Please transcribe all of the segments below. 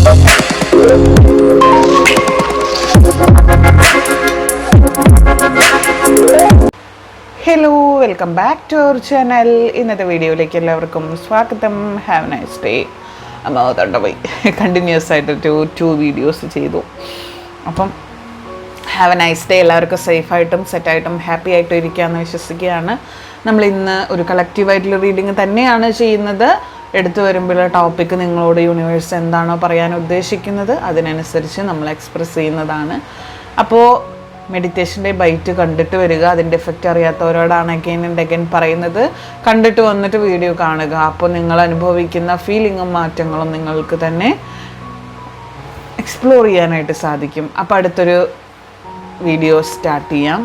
Hello, welcome back to our channel. ഇന്നത്തെ വീഡിയോയിലേക്ക് എല്ലാവർക്കും സ്വാഗതം. Have nice day. അമ്മ തൊണ്ടപോയി കണ്ടിന്യൂസ് ആയിട്ട് ടു വീഡിയോസ് ചെയ്തു. അപ്പം ഹാവ് എ നൈസ് ഡേ. എല്ലാവർക്കും സേഫായിട്ടും സെറ്റായിട്ടും ഹാപ്പി ആയിട്ടും ഇരിക്കുകയെന്ന് വിശ്വസിക്കുകയാണ്. നമ്മൾ ഇന്ന് ഒരു കളക്റ്റീവായിട്ടുള്ള റീഡിങ് തന്നെയാണ് ചെയ്യുന്നത്. എടുത്തു വരുമ്പോഴുള്ള ടോപ്പിക്ക് നിങ്ങളോട് യൂണിവേഴ്സ് എന്താണോ പറയാൻ ഉദ്ദേശിക്കുന്നത് അതിനനുസരിച്ച് നമ്മൾ എക്സ്പ്രസ് ചെയ്യുന്നതാണ്. അപ്പോൾ മെഡിറ്റേഷൻ്റെ ബൈറ്റ് കണ്ടിട്ട് വരിക. അതിൻ്റെ എഫക്റ്റ് അറിയാത്തവരോടാണ് അഗൈൻ ആൻഡ് അഗൈൻ പറയുന്നത്. കണ്ടിട്ട് വന്നിട്ട് വീഡിയോ കാണുക. അപ്പോൾ നിങ്ങൾ അനുഭവിക്കുന്ന ഫീലിങ്ങും മാറ്റങ്ങളും നിങ്ങൾക്ക് തന്നെ എക്സ്പ്ലോർ ചെയ്യാനായിട്ട് സാധിക്കും. അപ്പോൾ അടുത്തൊരു വീഡിയോ സ്റ്റാർട്ട് ചെയ്യാം.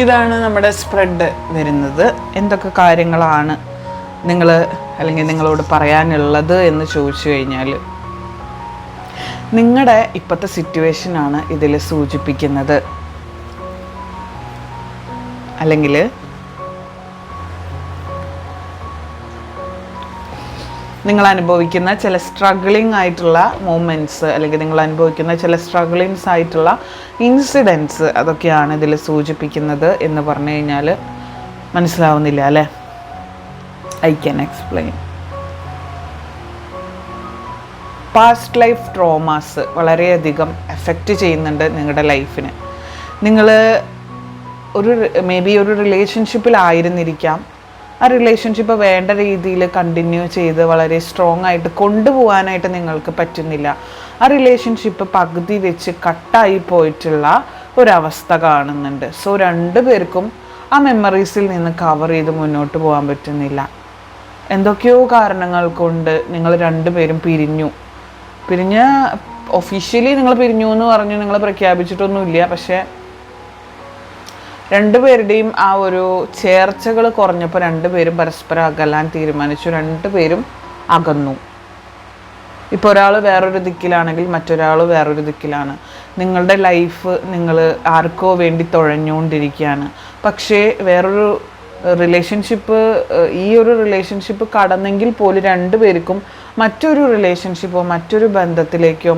ഇതാണ് നമ്മുടെ സ്പ്രെഡ് വരുന്നത്. എന്തൊക്കെ കാര്യങ്ങളാണ് നിങ്ങൾ അല്ലെങ്കിൽ നിങ്ങളോട് പറയാനുള്ളത് എന്ന് ചോദിച്ചു കഴിഞ്ഞാൽ, നിങ്ങളുടെ ഇപ്പോഴത്തെ സിറ്റുവേഷനാണ് ഇതിൽ സൂചിപ്പിക്കുന്നത്. അല്ലെങ്കിൽ നിങ്ങൾ അനുഭവിക്കുന്ന ചില സ്ട്രഗ്ലിംഗ് ആയിട്ടുള്ള മൂമെൻറ്റ്സ്, അല്ലെങ്കിൽ നിങ്ങൾ അനുഭവിക്കുന്ന ചില സ്ട്രഗ്ലിങ്സ് ആയിട്ടുള്ള ഇൻസിഡൻസ്, അതൊക്കെയാണ് ഇതിൽ സൂചിപ്പിക്കുന്നത് എന്ന് പറഞ്ഞു കഴിഞ്ഞാൽ മനസ്സിലാവുന്നില്ല അല്ലേ? I can explain. Past life traumas വളരെയധികം എഫക്റ്റ് ചെയ്യുന്നുണ്ട് നിങ്ങളുടെ ലൈഫിന്. നിങ്ങൾ മേ ബി ഒരു റിലേഷൻഷിപ്പിലായിരുന്നിരിക്കാം. ആ റിലേഷൻഷിപ്പ് വേണ്ട രീതിയിൽ കണ്ടിന്യൂ ചെയ്ത് വളരെ സ്ട്രോങ് ആയിട്ട് കൊണ്ടുപോകാനായിട്ട് നിങ്ങൾക്ക് പറ്റുന്നില്ല. ആ റിലേഷൻഷിപ്പ് പകുതി വെച്ച് കട്ടായി പോയിട്ടുള്ള ഒരവസ്ഥ കാണുന്നുണ്ട്. സോ രണ്ടുപേർക്കും ആ മെമ്മറീസിൽ നിന്ന് കവർ ചെയ്ത് മുന്നോട്ട് പോകാൻ പറ്റുന്നില്ല. എന്തൊക്കെയോ കാരണങ്ങൾ കൊണ്ട് നിങ്ങൾ രണ്ടുപേരും പിരിഞ്ഞ് ഒഫീഷ്യലി നിങ്ങൾ പിരിഞ്ഞു എന്ന് പറഞ്ഞ് നിങ്ങൾ പ്രഖ്യാപിച്ചിട്ടൊന്നുമില്ല. പക്ഷേ രണ്ടുപേരുടെയും ആ ഒരു ചേർച്ചകൾ കുറഞ്ഞപ്പോൾ രണ്ടുപേരും പരസ്പരം അകലാൻ തീരുമാനിച്ചു, രണ്ടുപേരും അകന്നു. ഇപ്പോൾ ഒരാൾ വേറൊരു ദിക്കിലാണെങ്കിൽ മറ്റൊരാൾ വേറൊരു ദിക്കിലാണ്. നിങ്ങളുടെ ലൈഫ് നിങ്ങൾ ആർക്കോ വേണ്ടി തുഴഞ്ഞുകൊണ്ടിരിക്കുകയാണ്. പക്ഷേ വേറൊരു റിലേഷൻഷിപ്പ്, ഈ ഒരു റിലേഷൻഷിപ്പ് കടന്നെങ്കിൽ പോലും രണ്ടുപേർക്കും മറ്റൊരു റിലേഷൻഷിപ്പോ മറ്റൊരു ബന്ധത്തിലേക്കോ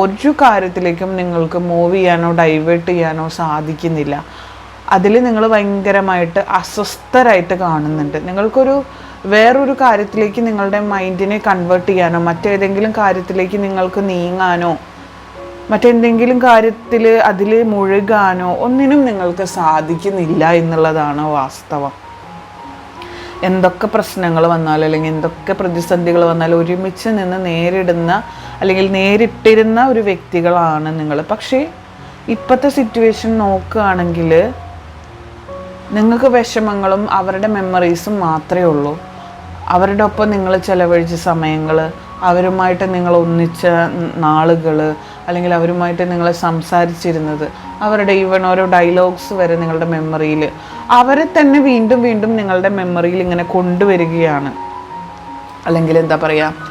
ഒരു കാര്യത്തിലേക്കും നിങ്ങൾക്ക് മൂവ് ചെയ്യാനോ ഡൈവേർട്ട് ചെയ്യാനോ സാധിക്കുന്നില്ല. അതിൽ നിങ്ങൾ ഭയങ്കരമായിട്ട് അസ്വസ്ഥരായിട്ട് കാണുന്നുണ്ട്. നിങ്ങൾക്കൊരു വേറൊരു കാര്യത്തിലേക്ക് നിങ്ങളുടെ മൈൻഡിനെ കൺവേർട്ട് ചെയ്യാനോ മറ്റേതെങ്കിലും കാര്യത്തിലേക്ക് നിങ്ങൾക്ക് നീങ്ങാനോ മറ്റെന്തെങ്കിലും കാര്യത്തിൽ അതിൽ മുഴുകാനോ ഒന്നിനും നിങ്ങൾക്ക് സാധിക്കുന്നില്ല എന്നുള്ളതാണ് വാസ്തവം. എന്തൊക്കെ പ്രശ്നങ്ങൾ വന്നാലും അല്ലെങ്കിൽ എന്തൊക്കെ പ്രതിസന്ധികൾ വന്നാലും ഒരുമിച്ച് നിന്ന് നേരിടുന്ന അല്ലെങ്കിൽ നേരിട്ടിരുന്ന ഒരു വ്യക്തികളാണ് നിങ്ങൾ. പക്ഷേ ഇപ്പോഴത്തെ സിറ്റുവേഷൻ നോക്കുകയാണെങ്കിൽ നിങ്ങൾക്ക് വിഷമങ്ങളും അവരുടെ മെമ്മറീസും മാത്രമേ ഉള്ളൂ. അവരുടെ ഒപ്പം നിങ്ങൾ ചിലവഴിച്ച സമയങ്ങൾ, അവരുമായിട്ട് നിങ്ങൾ ഒന്നിച്ച നാളുകൾ, അല്ലെങ്കിൽ അവരുമായിട്ട് നിങ്ങൾ സംസാരിച്ചിരുന്നത്, അവരുടെ ഈവൻ ഓരോ ഡയലോഗ്സ് വരെ നിങ്ങളുടെ മെമ്മറിയിൽ, അവരെ തന്നെ വീണ്ടും വീണ്ടും നിങ്ങളുടെ മെമ്മറിയിൽ ഇങ്ങനെ കൊണ്ടുവരികയാണ്. അല്ലെങ്കിൽ എന്താ പറയുക,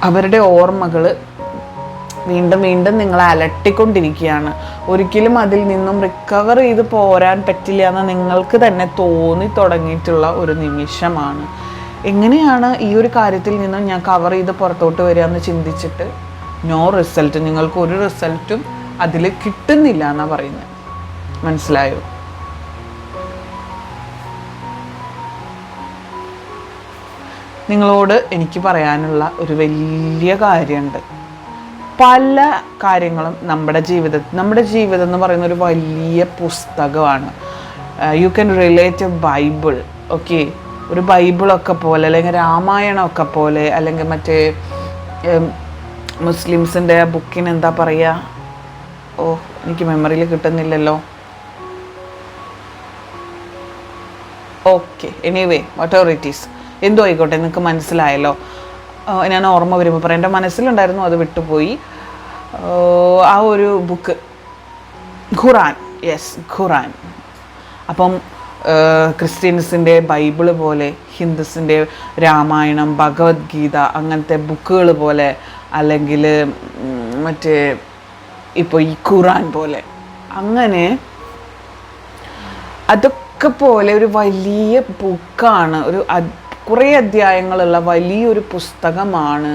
അവരുടെ ഓർമ്മകൾ വീണ്ടും വീണ്ടും നിങ്ങളെ അലട്ടിക്കൊണ്ടിരിക്കുകയാണ്. ഒരിക്കലും അതിൽ നിന്നും റിക്കവർ ചെയ്ത് പോരാൻ പറ്റില്ല എന്ന് നിങ്ങൾക്ക് തന്നെ തോന്നി തുടങ്ങിയിട്ടുള്ള ഒരു നിമിഷമാണ്. എങ്ങനെയാണ് ഈ ഒരു കാര്യത്തിൽ നിന്നും ഞാൻ കവർ ചെയ്ത് പുറത്തോട്ട് വരിക എന്ന് ചിന്തിച്ചിട്ട് നോ റിസൾട്ട്, നിങ്ങൾക്ക് ഒരു റിസൾട്ടും അതിൽ കിട്ടുന്നില്ല എന്നാണ് പറയുന്നത്. മനസ്സിലായോ? നിങ്ങളോട് എനിക്ക് പറയാനുള്ള ഒരു വലിയ കാര്യമുണ്ട്. പല കാര്യങ്ങളും നമ്മുടെ ജീവിതം എന്ന് പറയുന്ന ഒരു വലിയ പുസ്തകമാണ്. You can relate A Bible. Okay, ഒരു ബൈബിളൊക്കെ പോലെ അല്ലെങ്കിൽ രാമായണമൊക്കെ പോലെ അല്ലെങ്കിൽ മറ്റേ മുസ്ലിംസിൻ്റെ ബുക്കിന് എന്താ പറയുക, എനിക്ക് മെമ്മറിയിൽ കിട്ടുന്നില്ലല്ലോ. Okay, anyway whatever it is, എന്തോ ആയിക്കോട്ടെ, നിങ്ങൾക്ക് മനസ്സിലായല്ലോ. ഞാൻ ഓർമ്മ വരുമ്പോൾ പറയാം, എൻ്റെ മനസ്സിലുണ്ടായിരുന്നു, അത് വിട്ടുപോയി. ആ ഒരു ബുക്ക് ഖുറാൻ, യെസ് ഖുറാൻ. അപ്പം ക്രിസ്ത്യൻസിൻ്റെ ബൈബിള് പോലെ, ഹിന്ദുസിൻ്റെ രാമായണം, ഭഗവത്ഗീത അങ്ങനത്തെ ബുക്കുകൾ പോലെ, അല്ലെങ്കിൽ മറ്റേ ഇപ്പോൾ ഈ ഖുറാൻ പോലെ, അങ്ങനെ അതൊക്കെ പോലെ ഒരു വലിയ ബുക്കാണ്, കുറേ അധ്യായങ്ങളുള്ള വലിയൊരു പുസ്തകമാണ്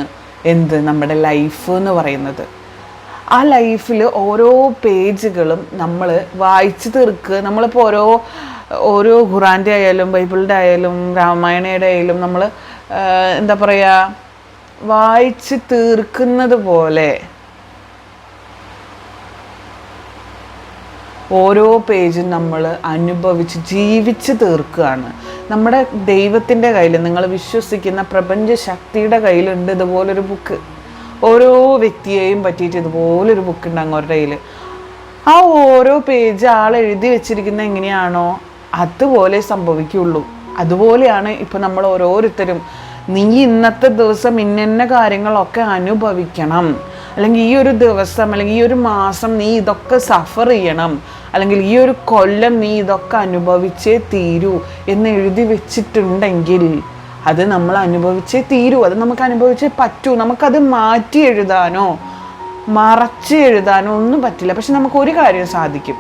നമ്മുടെ ലൈഫ് എന്ന് പറയുന്നത്. ആ ലൈഫിൽ ഓരോ പേജുകളും നമ്മൾ വായിച്ച് തീർക്കുക. നമ്മളിപ്പോൾ ഓരോ ഖുറാൻ്റെ ആയാലും ബൈബിളിൻ്റെ ആയാലും രാമായണയുടെ ആയാലും നമ്മൾ എന്താ പറയുക, വായിച്ച് തീർക്കുന്നത് പോലെ ഓരോ പേജും നമ്മൾ അനുഭവിച്ച് ജീവിച്ച് തീർക്കുകയാണ്. നമ്മുടെ ദൈവത്തിൻ്റെ കയ്യിൽ, നിങ്ങൾ വിശ്വസിക്കുന്ന പ്രപഞ്ച ശക്തിയുടെ കയ്യിലുണ്ട് ഇതുപോലൊരു ബുക്ക്. ഓരോ വ്യക്തിയെയും പറ്റിയിട്ട് ഇതുപോലൊരു ബുക്ക് ഉണ്ട് അങ്ങോരുടെ കയ്യിൽ. ആ ഓരോ പേജ് ആൾ എഴുതി വെച്ചിരിക്കുന്ന എങ്ങനെയാണോ അതുപോലെ സംഭവിക്കുള്ളൂ. അതുപോലെയാണ് ഇപ്പം നമ്മൾ ഓരോരുത്തരും, നീ ഇന്നത്തെ ദിവസം ഇന്ന കാര്യങ്ങളൊക്കെ അനുഭവിക്കണം, അല്ലെങ്കിൽ ഈ ഒരു ദിവസം അല്ലെങ്കിൽ ഈ ഒരു മാസം നീ ഇതൊക്കെ സഫർ ചെയ്യണം, അല്ലെങ്കിൽ ഈ ഒരു കൊല്ലം നീ ഇതൊക്കെ അനുഭവിച്ചേ തീരൂ എന്ന് എഴുതി വെച്ചിട്ടുണ്ടെങ്കിൽ അത് നമ്മൾ അനുഭവിച്ചേ തീരൂ, അത് നമുക്ക് അനുഭവിച്ചേ പറ്റൂ. നമുക്കത് മാറ്റി എഴുതാനോ മറച്ച് എഴുതാനോ ഒന്നും പറ്റില്ല. പക്ഷെ നമുക്കൊരു കാര്യം സാധിക്കും,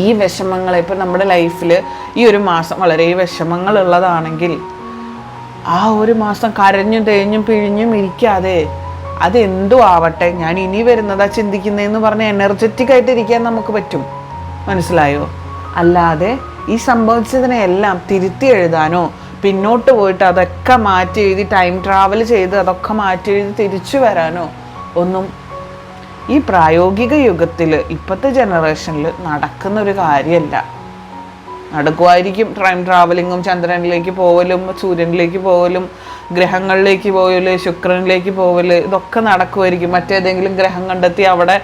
ഈ വിഷമങ്ങളെ, ഇപ്പം നമ്മുടെ ലൈഫിൽ ഈ ഒരു മാസം വളരെ വിഷമങ്ങളുള്ളതാണെങ്കിൽ ആ ഒരു മാസം കരഞ്ഞും തേഞ്ഞും പിഴിഞ്ഞും ഇരിക്കാതെ അതെന്തോ ആവട്ടെ, ഞാൻ ഇനി വരുന്നതാ ചിന്തിക്കുന്നതെന്ന് പറഞ്ഞ് എനർജറ്റിക് ആയിട്ട് ഇരിക്കാൻ നമുക്ക് പറ്റും. മനസ്സിലായോ? അല്ലാതെ ഈ സംഭവിച്ചതിനെല്ലാം തിരുത്തി എഴുതാനോ പിന്നോട്ട് പോയിട്ട് അതൊക്കെ മാറ്റി എഴുതി ടൈം ട്രാവൽ ചെയ്ത് അതൊക്കെ മാറ്റി എഴുതി തിരിച്ചു വരാനോ ഒന്നും ഈ പ്രായോഗിക യുഗത്തിൽ ഇപ്പോഴത്തെ ജനറേഷനിൽ നടക്കുന്ന ഒരു കാര്യമല്ല. നടക്കുമായിരിക്കും ടൈം ട്രാവലിങ്ങും, ചന്ദ്രനിലേക്ക് പോകലും, സൂര്യനിലേക്ക് പോകലും, ഗ്രഹങ്ങളിലേക്ക് പോകല്, ശുക്രനിലേക്ക് പോകല്, ഇതൊക്കെ നടക്കുമായിരിക്കും. മറ്റേതെങ്കിലും ഗ്രഹം കണ്ടെത്തി അവിടെ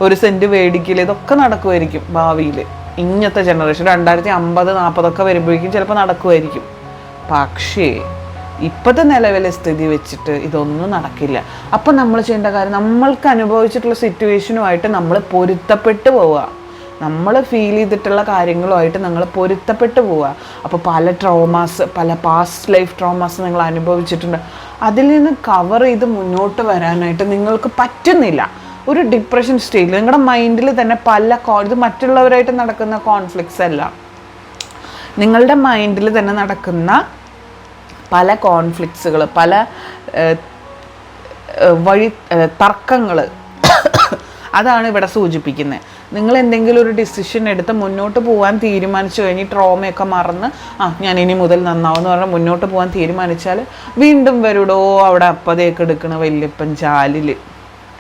ഒരു സെൻറ്റ് മേടിക്കൽ, ഇതൊക്കെ നടക്കുമായിരിക്കും ഭാവിയിൽ. ഇന്നത്തെ ജനറേഷൻ 2050, 40 വരുമ്പോഴേക്കും ചിലപ്പോൾ നടക്കുമായിരിക്കും. പക്ഷേ ഇപ്പോഴത്തെ നിലവിലെ സ്ഥിതി വെച്ചിട്ട് ഇതൊന്നും നടക്കില്ല. അപ്പം നമ്മൾ ചെയ്യേണ്ട കാര്യം, നമ്മൾക്ക് അനുഭവിച്ചിട്ടുള്ള സിറ്റുവേഷനുമായിട്ട് നമ്മൾ പൊരുത്തപ്പെട്ട് പോവുക. നമ്മൾ ഫീൽ ചെയ്തിട്ടുള്ള കാര്യങ്ങളുമായിട്ട് നിങ്ങൾ പൊരുത്തപ്പെട്ട് പോവുക. അപ്പോൾ പല ട്രോമാസ്, പല പാസ്റ്റ് ലൈഫ് ട്രോമാസ് നിങ്ങൾ അനുഭവിച്ചിട്ടുണ്ട്. അതിൽ നിന്ന് കവർ ചെയ്ത് മുന്നോട്ട് വരാനായിട്ട് നിങ്ങൾക്ക് പറ്റുന്നില്ല. ഒരു ഡിപ്രഷൻ സ്റ്റേജിൽ നിങ്ങളുടെ മൈൻഡിൽ തന്നെ ഇത് മറ്റുള്ളവരായിട്ട് നടക്കുന്ന കോൺഫ്ലിക്ട്സ് അല്ല, നിങ്ങളുടെ മൈൻഡിൽ തന്നെ നടക്കുന്ന പല കോൺഫ്ലിക്ട്സുകൾ, പല തർക്കങ്ങൾ, അതാണ് ഇവിടെ സൂചിപ്പിക്കുന്നത്. നിങ്ങൾ എന്തെങ്കിലും ഒരു ഡിസിഷൻ എടുത്ത് മുന്നോട്ട് പോകാൻ തീരുമാനിച്ചു കഴിഞ്ഞ് ട്രോമയൊക്കെ മറന്ന് ഞാൻ ഇനി മുതൽ നന്നാവെന്ന് പറഞ്ഞാൽ മുന്നോട്ട് പോകാൻ തീരുമാനിച്ചാൽ വീണ്ടും വരൂടോ അവിടെ അപ്പതയൊക്കെ എടുക്കണ വല്യപ്പൻ ചാലിൽ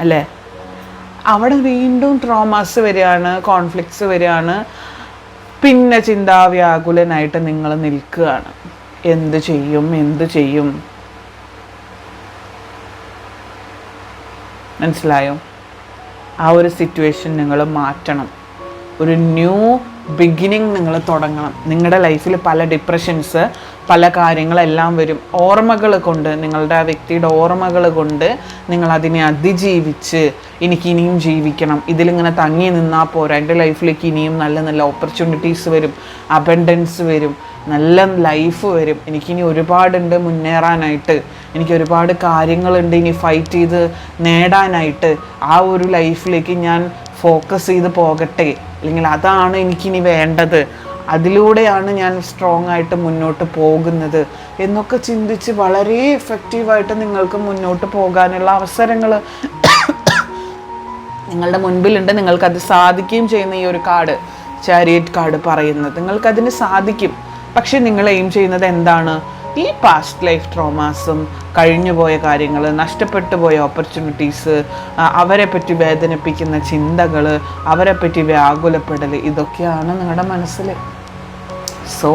അല്ലേ, അവിടെ വീണ്ടും ട്രോമാസ് വരികയാണ്, കോൺഫ്ലിക്ട്സ് വരികയാണ്. പിന്നെ ചിന്താവ്യാകുലനായിട്ട് നിങ്ങൾ നിൽക്കുകയാണ്. എന്ത് ചെയ്യും? മനസ്സിലായോ? ആ ഒരു സിറ്റുവേഷൻ നിങ്ങൾ മാറ്റണം. ഒരു ന്യൂ ബിഗിനിങ് നിങ്ങൾ തുടങ്ങണം. നിങ്ങളുടെ ലൈഫിൽ പല ഡിപ്രഷൻസ്, പല കാര്യങ്ങളെല്ലാം വരും. ഓർമ്മകൾ കൊണ്ട്, നിങ്ങളുടെ ആ വ്യക്തിയുടെ ഓർമ്മകൾ കൊണ്ട് നിങ്ങൾ അതിനെ അതിജീവിച്ച് എനിക്കിനിയും ജീവിക്കണം, ഇതിലിങ്ങനെ തങ്ങി നിന്നാൽ പോരാ, എൻ്റെ ലൈഫിലേക്ക് ഇനിയും നല്ല നല്ല ഓപ്പർച്യൂണിറ്റീസ് വരും, അബൻഡൻസ് വരും, നല്ല ലൈഫ് വരും, എനിക്കിനി ഒരുപാടുണ്ട് മുന്നേറാനായിട്ട്, എനിക്ക് ഒരുപാട് കാര്യങ്ങളുണ്ട് ഇനി ഫൈറ്റ് ചെയ്ത് നേടാനായിട്ട്, ആ ഒരു ലൈഫിലേക്ക് ഞാൻ ഫോക്കസ് ചെയ്ത് പോകട്ടെ, അല്ലെങ്കിൽ അതാണ് എനിക്കിനി വേണ്ടത്, അതിലൂടെയാണ് ഞാൻ സ്ട്രോങ് ആയിട്ട് മുന്നോട്ട് പോകുന്നത് എന്നൊക്കെ ചിന്തിച്ച് വളരെ എഫക്റ്റീവായിട്ട് നിങ്ങൾക്ക് മുന്നോട്ട് പോകാനുള്ള അവസരങ്ങൾ നിങ്ങളുടെ മുൻപിലുണ്ട്. നിങ്ങൾക്കത് സാധിക്കുകയും ചെയ്യുന്ന ഈ ഒരു കാർഡ്, ചാരിയറ്റ് കാർഡ് പറയുന്നത് നിങ്ങൾക്കതിന് സാധിക്കും. പക്ഷെ നിങ്ങൾ എയിം ചെയ്യുന്നത് എന്താണ്? ഈ പാസ്റ്റ് ലൈഫ് ട്രോമാസും, കഴിഞ്ഞുപോയ കാര്യങ്ങൾ, നഷ്ടപ്പെട്ടു പോയ ഓപ്പർച്യൂണിറ്റീസ്, അവരെ പറ്റി വേദനിപ്പിക്കുന്ന ചിന്തകൾ, അവരെ പറ്റി വ്യാകുലപ്പെടൽ, ഇതൊക്കെയാണ് നിങ്ങളുടെ മനസ്സിൽ. സോ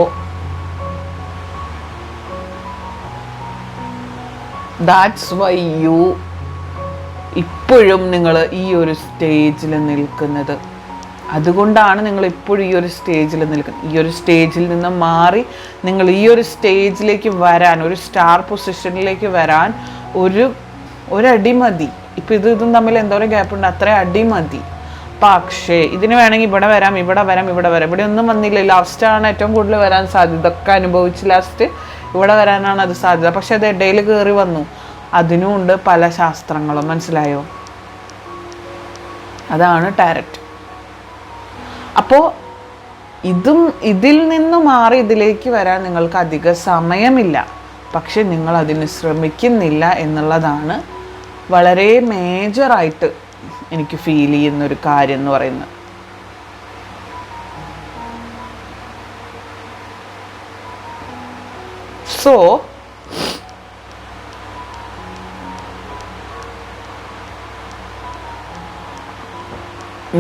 ദാറ്റ്സ് വൈ യു ഇപ്പോഴും നിങ്ങൾ ഈ ഒരു സ്റ്റേജിൽ നിൽക്കുന്നത്. അതുകൊണ്ടാണ് നിങ്ങൾ ഇപ്പോഴും ഈ ഒരു സ്റ്റേജിൽ നിൽക്കുന്നത്. ഈ ഒരു സ്റ്റേജിൽ നിന്ന് മാറി നിങ്ങൾ ഈ ഒരു സ്റ്റേജിലേക്ക് വരാൻ, ഒരു സ്റ്റാർ പൊസിഷനിലേക്ക് വരാൻ ഒരടി മതി. ഇപ്പം ഇതും തമ്മിൽ എന്തോരം ഗ്യാപ്പുണ്ട്, അത്ര അടി മതി. പക്ഷേ ഇതിന് വേണമെങ്കിൽ ഇവിടെ വരാം, ഇവിടെ ഒന്നും വന്നില്ല. ലാസ്റ്റാണ് ഏറ്റവും കൂടുതൽ വരാൻ സാധ്യത. ഇതൊക്കെ അനുഭവിച്ച് ലാസ്റ്റ് ഇവിടെ വരാനാണ് അത് സാധ്യത. പക്ഷെ അത് ഇടയിൽ കയറി വന്നു. അതിനുമുണ്ട് പല ശാസ്ത്രങ്ങളും. മനസ്സിലായോ? അതാണ് ടാരറ്റ്. അപ്പോൾ ഇതിൽ നിന്ന് മാറി ഇതിലേക്ക് വരാൻ നിങ്ങൾക്ക് അധിക സമയമില്ല. പക്ഷെ നിങ്ങൾ അതിന് ശ്രമിക്കുന്നില്ല എന്നുള്ളതാണ് വളരെ മേജറായിട്ട് എനിക്ക് ഫീൽ ചെയ്യുന്നൊരു കാര്യം എന്ന് പറയുന്നത്. സോ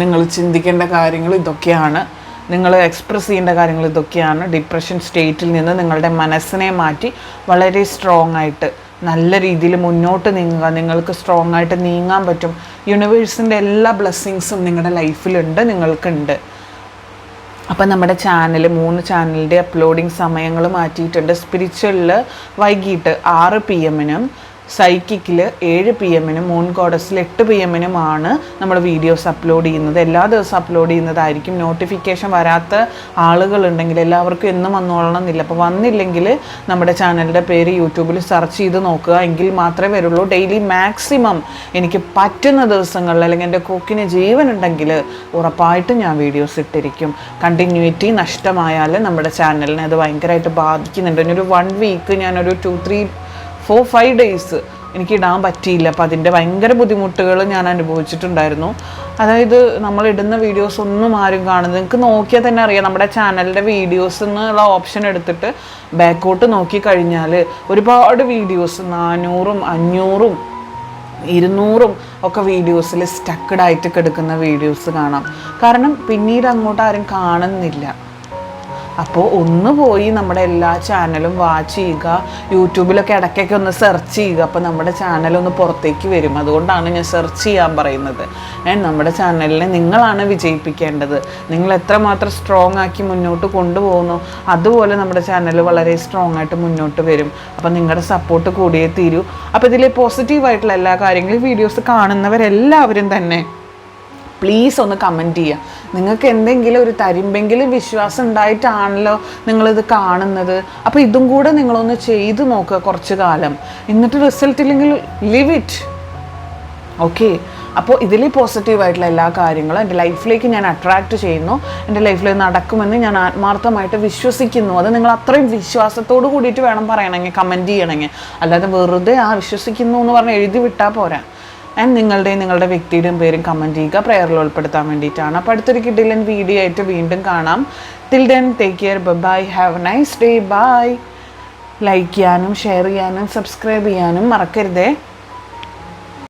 നിങ്ങൾ ചിന്തിക്കേണ്ട കാര്യങ്ങൾ ഇതൊക്കെയാണ്, നിങ്ങൾ എക്സ്പ്രസ് ചെയ്യേണ്ട കാര്യങ്ങൾ ഇതൊക്കെയാണ്. ഡിപ്രഷൻ സ്റ്റേറ്റിൽ നിന്ന് നിങ്ങളുടെ മനസ്സിനെ മാറ്റി വളരെ സ്ട്രോങ് ആയിട്ട് നല്ല രീതിയിൽ മുന്നോട്ട് നീങ്ങുക. നിങ്ങൾക്ക് സ്ട്രോങ് ആയിട്ട് നീങ്ങാൻ പറ്റും. യൂണിവേഴ്സിൻ്റെ എല്ലാ ബ്ലെസ്സിങ്സും നിങ്ങളുടെ ലൈഫിലുണ്ട്, നിങ്ങൾക്കുണ്ട്. അപ്പം നമ്മുടെ 3 ചാനലിൻ്റെ അപ്ലോഡിങ് സമയങ്ങൾ മാറ്റിയിട്ടുണ്ട്. സ്പിരിച്വലിൽ വൈകിട്ട് 6 PM, സൈക്കിക്കിൽ 7 PM, മൂൺ ഗോഡസിൽ 8 PM നമ്മൾ വീഡിയോസ് അപ്ലോഡ് ചെയ്യുന്നത്. എല്ലാ ദിവസവും അപ്ലോഡ് ചെയ്യുന്നതായിരിക്കും. നോട്ടിഫിക്കേഷൻ വരാത്ത ആളുകളുണ്ടെങ്കിൽ എല്ലാവർക്കും എന്നും വന്നോളണം എന്നില്ല. അപ്പോൾ വന്നില്ലെങ്കിൽ നമ്മുടെ ചാനലിൻ്റെ പേര് യൂട്യൂബിൽ സെർച്ച് ചെയ്ത് നോക്കുക, എങ്കിൽ മാത്രമേ വരുള്ളൂ. ഡെയിലി മാക്സിമം എനിക്ക് പറ്റുന്ന ദിവസങ്ങളിൽ, അല്ലെങ്കിൽ എൻ്റെ കുക്കിന് ജീവനുണ്ടെങ്കിൽ ഉറപ്പായിട്ടും ഞാൻ വീഡിയോസ് ഇട്ടിരിക്കും. കണ്ടിന്യൂറ്റി നഷ്ടമായാൽ നമ്മുടെ ചാനലിനെ അത് ഭയങ്കരമായിട്ട് ബാധിക്കുന്നുണ്ട്. ഒരു 1 വീക്ക് ഞാനൊരു 2, 3, 4, 5 ഡേയ്സ് എനിക്ക് ഇടാൻ പറ്റിയില്ല. അപ്പോൾ അതിൻ്റെ ഭയങ്കര ബുദ്ധിമുട്ടുകൾ ഞാൻ അനുഭവിച്ചിട്ടുണ്ടായിരുന്നു. അതായത് നമ്മളിടുന്ന വീഡിയോസ് ഒന്നും ആരും കാണുന്നത്, നിങ്ങൾക്ക് നോക്കിയാൽ തന്നെ അറിയാം. നമ്മുടെ ചാനലിൻ്റെ വീഡിയോസ് എന്നുള്ള ഓപ്ഷൻ എടുത്തിട്ട് ബാക്കോട്ട് നോക്കി കഴിഞ്ഞാൽ ഒരുപാട് വീഡിയോസ് 400, 500, 200 ഒക്കെ വീഡിയോസിൽ സ്റ്റക്കഡായിട്ട് കിടക്കുന്ന വീഡിയോസ് കാണാം. കാരണം പിന്നീട് അങ്ങോട്ട് ആരും കാണുന്നില്ല. അപ്പോൾ ഒന്ന് പോയി നമ്മുടെ എല്ലാ ചാനലും വാച്ച് ചെയ്യുക. യൂട്യൂബിലൊക്കെ ഇടയ്ക്കൊക്കെ ഒന്ന് സെർച്ച് ചെയ്യുക. അപ്പോൾ നമ്മുടെ ചാനലൊന്ന് പുറത്തേക്ക് വരും. അതുകൊണ്ടാണ് ഞാൻ സെർച്ച് ചെയ്യാൻ പറയുന്നത്. നമ്മുടെ ചാനലിനെ നിങ്ങളാണ് വിജയിപ്പിക്കേണ്ടത്. നിങ്ങൾ എത്രമാത്രം സ്ട്രോങ് ആക്കി മുന്നോട്ട് കൊണ്ടുപോകുന്നു, അതുപോലെ നമ്മുടെ ചാനൽ വളരെ സ്ട്രോങ് ആയിട്ട് മുന്നോട്ട് വരും. അപ്പോൾ നിങ്ങളുടെ സപ്പോർട്ട് കൂടിയേ തീരൂ. അപ്പോൾ ഇതിൽ പോസിറ്റീവായിട്ടുള്ള എല്ലാ കാര്യങ്ങളും വീഡിയോസ് കാണുന്നവരെല്ലാവരും തന്നെ പ്ലീസ് ഒന്ന് കമൻറ്റ് ചെയ്യുക. നിങ്ങൾക്ക് എന്തെങ്കിലും ഒരു തരിമ്പെങ്കിലും വിശ്വാസം ഉണ്ടായിട്ടാണല്ലോ നിങ്ങളിത് കാണുന്നത്. അപ്പോൾ ഇതും കൂടെ നിങ്ങളൊന്ന് ചെയ്ത് നോക്കുക കുറച്ച് കാലം. എന്നിട്ട് റിസൾട്ട് ഇല്ലെങ്കിൽ ലിവ് ഇറ്റ്. ഓക്കെ, അപ്പോൾ ഇതിൽ പോസിറ്റീവായിട്ടുള്ള എല്ലാ കാര്യങ്ങളും എൻ്റെ ലൈഫിലേക്ക് ഞാൻ അട്രാക്റ്റ് ചെയ്യുന്നു. എൻ്റെ ലൈഫിൽ നടക്കുമെന്ന് ഞാൻ ആത്മാർത്ഥമായിട്ട് വിശ്വസിക്കുന്നു. അത് നിങ്ങൾ അത്രയും വിശ്വാസത്തോട് കൂടിയിട്ട് വേണം പറയണമെങ്കിൽ, കമൻറ്റ് ചെയ്യണമെങ്കിൽ. അല്ലാതെ വെറുതെ വിശ്വസിക്കുന്നു എന്ന് പറഞ്ഞ് എഴുതി വിട്ടാൽ പോരാ. ആൻഡ് നിങ്ങളുടെ വ്യക്തിയുടെയും പേരും കമൻറ്റ് ചെയ്യുക, പ്രയറിൽ ഉൾപ്പെടുത്താൻ വേണ്ടിയിട്ടാണ്. അപ്പോൾ അടുത്തൊരു കിടിലൻ വീഡിയോ ആയിട്ട് വീണ്ടും കാണാം. Till then take care, bye, have a nice day, bye. Like ചെയ്യാനും ഷെയർ ചെയ്യാനും സബ്സ്ക്രൈബ് ചെയ്യാനും മറക്കരുതേ.